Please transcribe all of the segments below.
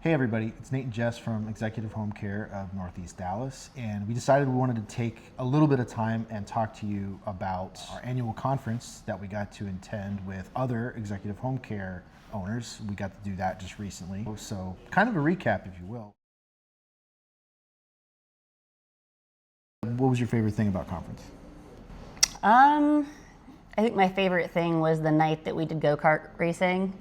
Hey everybody, it's Nate and Jess from Executive Home Care of Northeast Dallas, and we decided we wanted to take a little bit of time and talk to you about our annual conference that we got to attend with other executive home care owners. We got to do that just recently, so kind of a recap, if you will. What was your favorite thing about conference? I think my favorite thing was the night that we did go-kart racing.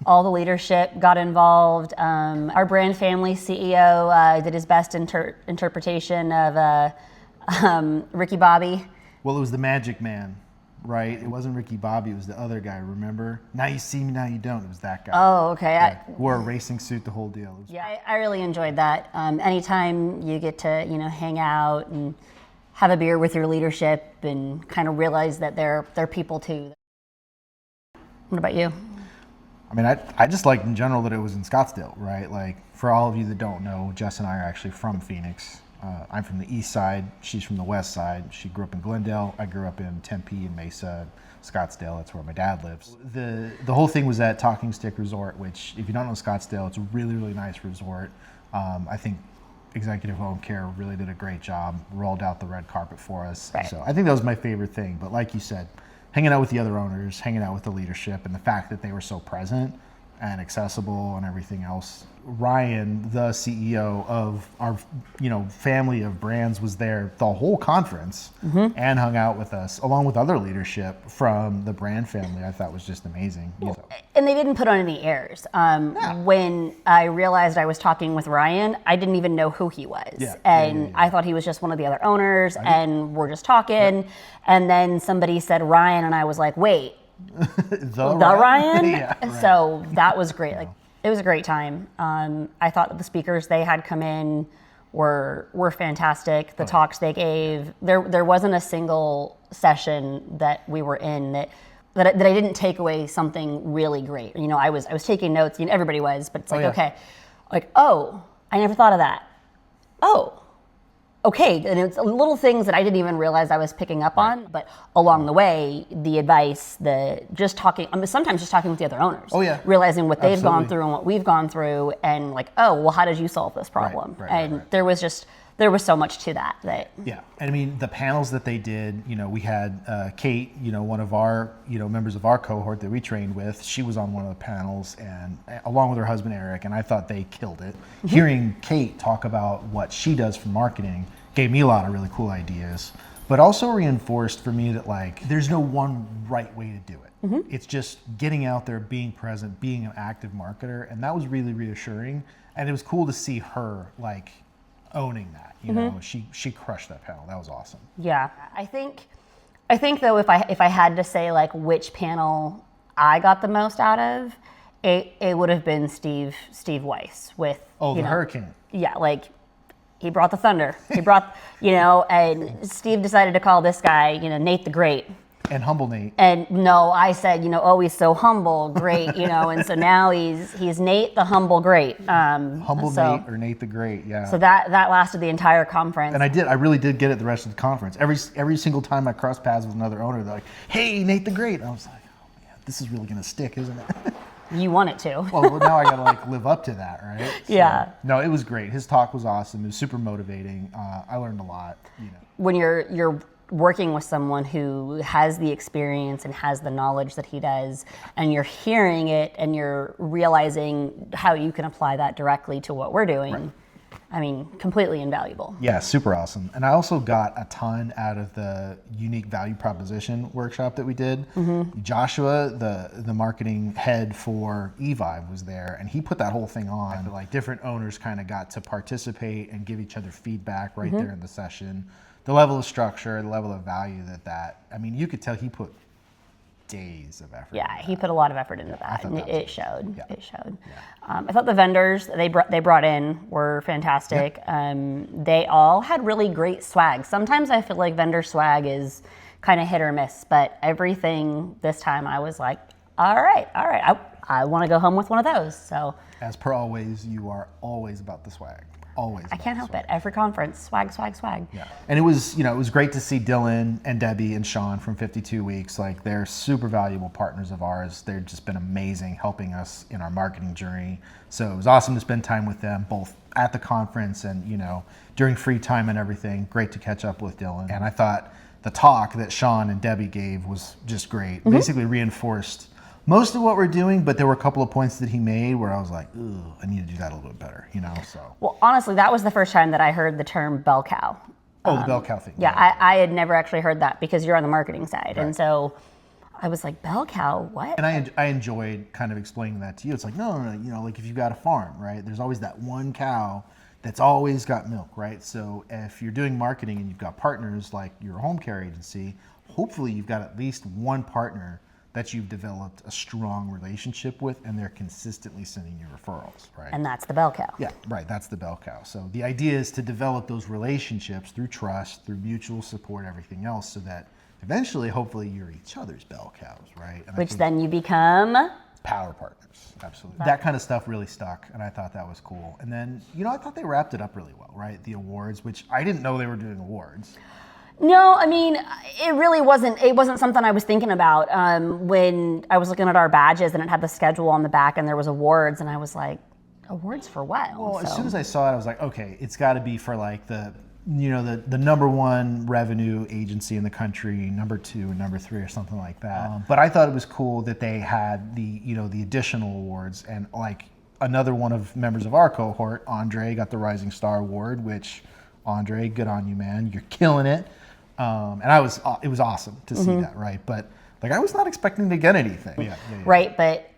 All the leadership got involved. Our brand family CEO did his best interpretation of Ricky Bobby. Well, it was the Magic Man, right? It wasn't Ricky Bobby, it was the other guy, remember? Now you see me, now you don't. It was that guy. Oh, okay. Yeah, wore a racing suit, the whole deal. Yeah, I really enjoyed that. Anytime you get to, hang out and have a beer with your leadership and kind of realize that they're people too. What about you? I mean, I just liked in general that it was in Scottsdale, right? Like, for all of you that don't know, Jess and I are actually from Phoenix. I'm from the east side, she's from the west side. She grew up in Glendale, I grew up in Tempe and Mesa, Scottsdale, that's where my dad lives. The whole thing was at Talking Stick Resort, which, if you don't know Scottsdale, it's a really, really nice resort. I think Executive Home Care really did a great job, rolled out the red carpet for us. Right. So I think that was my favorite thing, but like you said, hanging out with the other owners, hanging out with the leadership, and the fact that they were so present and accessible and everything else. Ryan, the CEO of our family of brands, was there the whole conference and hung out with us, along with other leadership from the brand family. I thought was just amazing. And they didn't put on any airs. When I realized I was talking with Ryan, I didn't even know who he was. I thought he was just one of the other owners, and we're just talking. And then somebody said Ryan, and I was like, wait, the Ryan? Yeah, right. So that was great. Like, it was a great time. I thought that the speakers they had come in were fantastic. The talks they gave, there wasn't a single session that we were in that I didn't take away something really great. I was taking notes. Everybody was, but it's like, okay, like, oh, I never thought of that. Oh, okay. And it's little things that I didn't even realize I was picking up on, but along the way, the advice, sometimes just talking with the other owners. Oh yeah. Realizing what they've gone through and what we've gone through, and like, oh, well, how did you solve this problem? Right. There was so much to that. Yeah, and I mean, the panels that they did, we had Kate, one of our, members of our cohort that we trained with, she was on one of the panels, and along with her husband, Eric, and I thought they killed it. Hearing Kate talk about what she does for marketing gave me a lot of really cool ideas, but also reinforced for me that, like, there's no one right way to do it. It's just getting out there, being present, being an active marketer, and that was really reassuring, and it was cool to see her, like, owning that. She crushed that panel. That was awesome. Yeah, I think though, if I had to say like which panel I got the most out of, it would have been Steve Weiss with the hurricane. Yeah, like he brought the thunder. He brought and Steve decided to call this guy Nate the Great. And humble Nate. And no, I said, oh, he's so humble, great, and so now he's Nate the humble great. Nate or Nate the Great, yeah. So that lasted the entire conference. And I really did get it the rest of the conference. Every single time I crossed paths with another owner, they're like, hey, Nate the Great. And I was like, oh man, this is really gonna stick, isn't it? You want it to. Well, now I gotta like live up to that, right? So, yeah. No, it was great. His talk was awesome. It was super motivating. I learned a lot. When you're working with someone who has the experience and has the knowledge that he does, and you're hearing it and you're realizing how you can apply that directly to what we're doing, I mean, completely invaluable. Yeah, super awesome. And I also got a ton out of the unique value proposition workshop that we did. Joshua, the marketing head for eVibe, was there, and he put that whole thing on. Like, different owners kind of got to participate and give each other feedback right there in the session. The level of structure, the level of value I mean, you could tell he put days of effort. Yeah, he put a lot of effort into that, and it showed. Yeah. It showed. Yeah. I thought the vendors they brought in were fantastic. Yeah. They all had really great swag. Sometimes I feel like vendor swag is kind of hit or miss, but everything this time I was like, all right, I want to go home with one of those. So, as per always, you are always about the swag. Always. I can't help it. Every conference, swag, swag, swag. Yeah. And it was, it was great to see Dylan and Debbie and Sean from 52 Weeks. Like, they're super valuable partners of ours. They've just been amazing helping us in our marketing journey. So it was awesome to spend time with them, both at the conference and, during free time and everything. Great to catch up with Dylan. And I thought the talk that Sean and Debbie gave was just great. Basically reinforced most of what we're doing, but there were a couple of points that he made where I was like, ooh, I need to do that a little bit better, so. Well, honestly, that was the first time that I heard the term bell cow. Oh, the bell cow thing. Yeah, I had never actually heard that because you're on the marketing side. Right. And so I was like, bell cow, what? And I enjoyed kind of explaining that to you. It's like, no, like if you've got a farm, right, there's always that one cow that's always got milk, right? So if you're doing marketing and you've got partners like your home care agency, hopefully you've got at least one partner that you've developed a strong relationship with, and they're consistently sending you referrals, right? And that's the bell cow. Yeah, right, that's the bell cow. So the idea is to develop those relationships through trust, through mutual support, everything else, so that eventually, hopefully, you're each other's bell cows, right? And which then you become? Power partners, absolutely. That kind of stuff really stuck, and I thought that was cool. And then, I thought they wrapped it up really well, right? The awards, which I didn't know they were doing awards. No, I mean, it really wasn't. It wasn't something I was thinking about when I was looking at our badges and it had the schedule on the back and there was awards, and I was like, awards for what? Well, as soon as I saw it, I was like, okay, it's got to be for like the number one revenue agency in the country, number 2 and number 3 or something like that. But I thought it was cool that they had the additional awards, and like another one of members of our cohort, Andre, got the Rising Star Award, which, Andre, good on you, man. You're killing it. And it was awesome to see that, right? But like, I was not expecting to get anything. Yeah. Right, but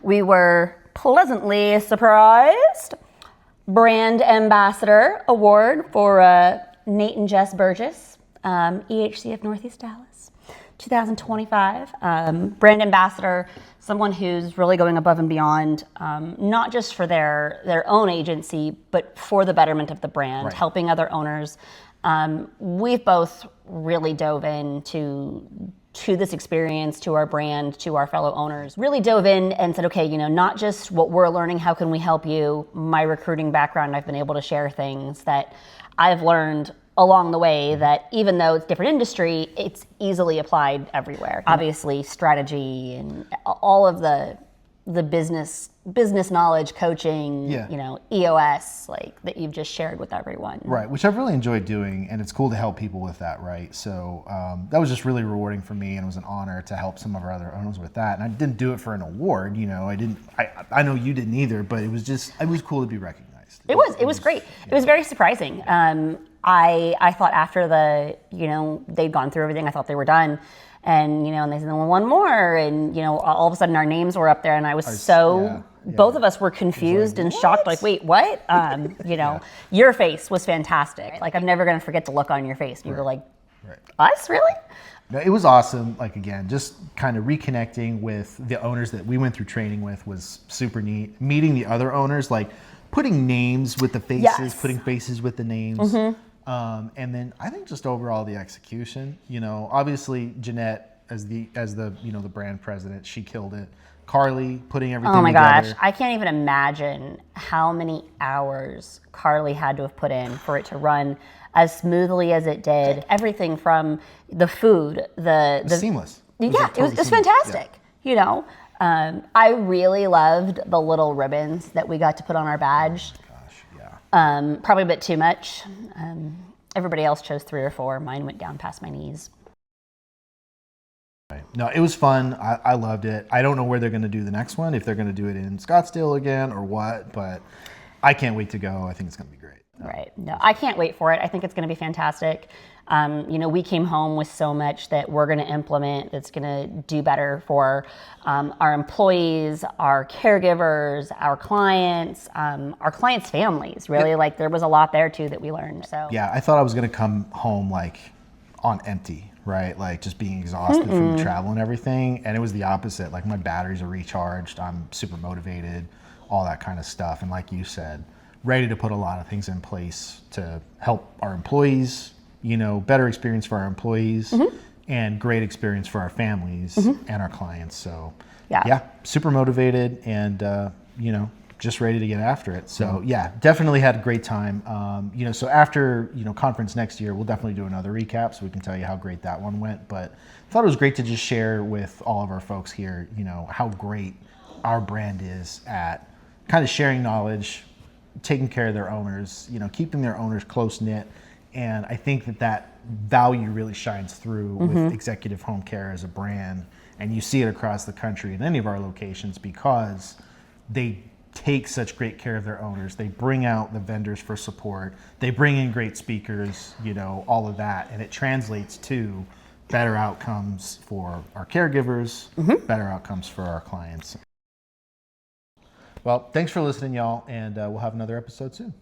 we were pleasantly surprised. Brand Ambassador Award for Nate and Jess Burgess, EHC of Northeast Dallas, 2025. Brand Ambassador, someone who's really going above and beyond, not just for their own agency, but for the betterment of the brand, right. Helping other owners. We've both really dove into this experience, to our brand, to our fellow owners, really dove in and said, okay, not just what we're learning, how can we help you? My recruiting background, I've been able to share things that I've learned along the way that even though it's different industry, it's easily applied everywhere. Obviously, strategy and all of the business knowledge, coaching, EOS, like that you've just shared with everyone. Right, which I've really enjoyed doing, and it's cool to help people with that, right? So that was just really rewarding for me, and it was an honor to help some of our other owners with that. And I didn't do it for an award, I know you didn't either, but it was cool to be recognized. It was great. Yeah. It was very surprising. I thought after they'd gone through everything, I thought they were done. And, and they said, well, one more. And, all of a sudden our names were up there, and I was both of us were confused and shocked, like, wait, what? Your face was fantastic. Like, I'm never going to forget the look on your face. You were like, us, really? No, it was awesome. Like, again, just kind of reconnecting with the owners that we went through training with was super neat. Meeting the other owners, like putting names with the faces, putting faces with the names. Mm-hmm. And then I think just overall the execution, obviously Jeanette as the brand president, she killed it. Carly putting everything together. Oh my gosh, I can't even imagine how many hours Carly had to have put in for it to run as smoothly as it did. Everything from the food, the seamless. It was fantastic. Yeah. I really loved the little ribbons that we got to put on our badge. Probably a bit too much. Everybody else chose 3 or 4. Mine went down past my knees. Right. No, it was fun. I loved it. I don't know where they're going to do the next one, if they're going to do it in Scottsdale again or what, but I can't wait to go. I think it's going to be great. Right. No, I can't wait for it. I think it's going to be fantastic. We came home with so much that we're going to implement that's going to do better for our employees, our caregivers, our clients' families, really. Like, there was a lot there, too, that we learned. So yeah, I thought I was going to come home, like, on empty, right? Like, just being exhausted from the travel and everything. And it was the opposite. Like, my batteries are recharged. I'm super motivated, all that kind of stuff. And like you said, ready to put a lot of things in place to help our employees, better experience for our employees and great experience for our families and our clients. So yeah, super motivated and, just ready to get after it. So yeah, definitely had a great time. So after, conference next year, we'll definitely do another recap so we can tell you how great that one went. But I thought it was great to just share with all of our folks here, how great our brand is at kind of sharing knowledge, taking care of their owners, keeping their owners close knit. And I think that value really shines through with Executive Home Care as a brand. And you see it across the country in any of our locations because they take such great care of their owners. They bring out the vendors for support. They bring in great speakers, all of that. And it translates to better outcomes for our caregivers, better outcomes for our clients. Well, thanks for listening, y'all. And we'll have another episode soon.